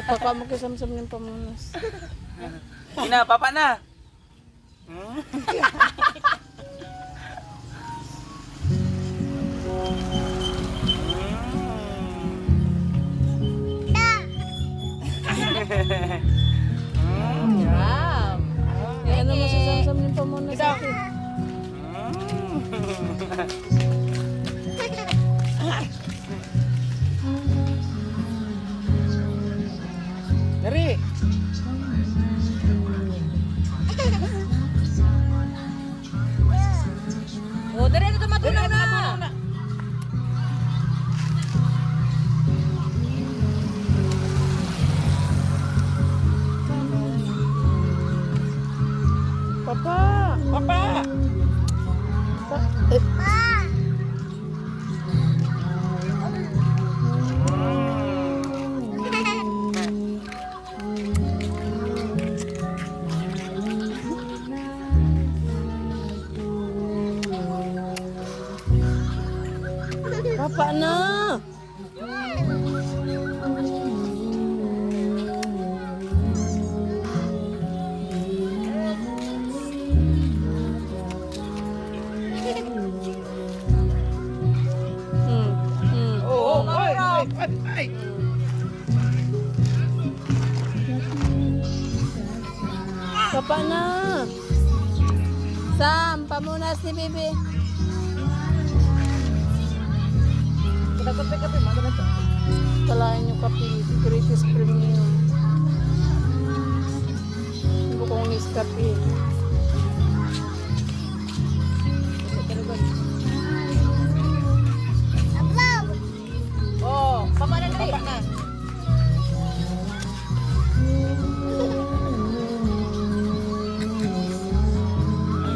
Papa mo kisam-sam ng pamunas. Ina, papa na. Wow. Yan ano masasam-sam ng pamunas sa akin. Dari. Oh, dari na matulog na. Papa, Papa. Papa na. Oh, ay. Papa na. Sam, pamunas ni Bibi. Kape, maganda to. Kalahin yung kape, greatest premium. Bukong Nescafe. Oh, papa na dali. Papa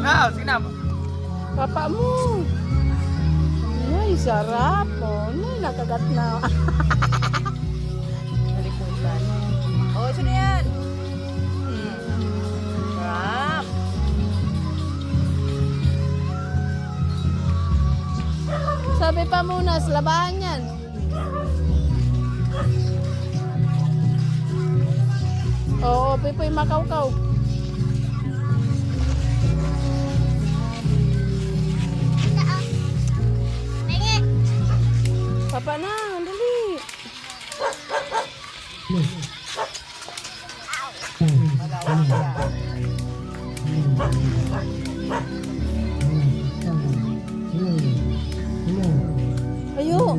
na. Sige na. Papa mo. Ay, sarap. Oh, ay, nakagat na. Nalikutan. Oh, ito na yan. Sarap. Sabi pa muna, labahan yan. Oo, Pipoy Makawkaw. Papa na, dali. Ayo.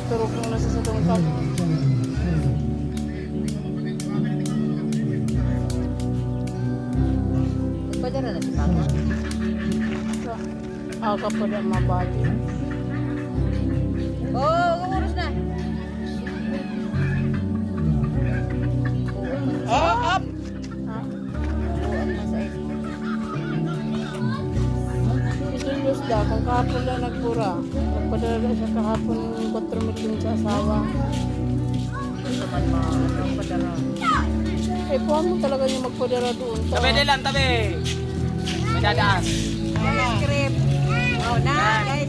Turok mo na sa satong kap. Padara na si Papa. Aga pa na mabati. Oh, gumuros na. Up. Ha? Itulos daw, kung kahapon na nagbura. Nagpadala siya kahapon ng 4 million sa asawa. Naman magpadara. Eh, puwan mo talaga yung magpadala doon. Tabi lang, tabi. May dadaan. Script. Oh, na, guys.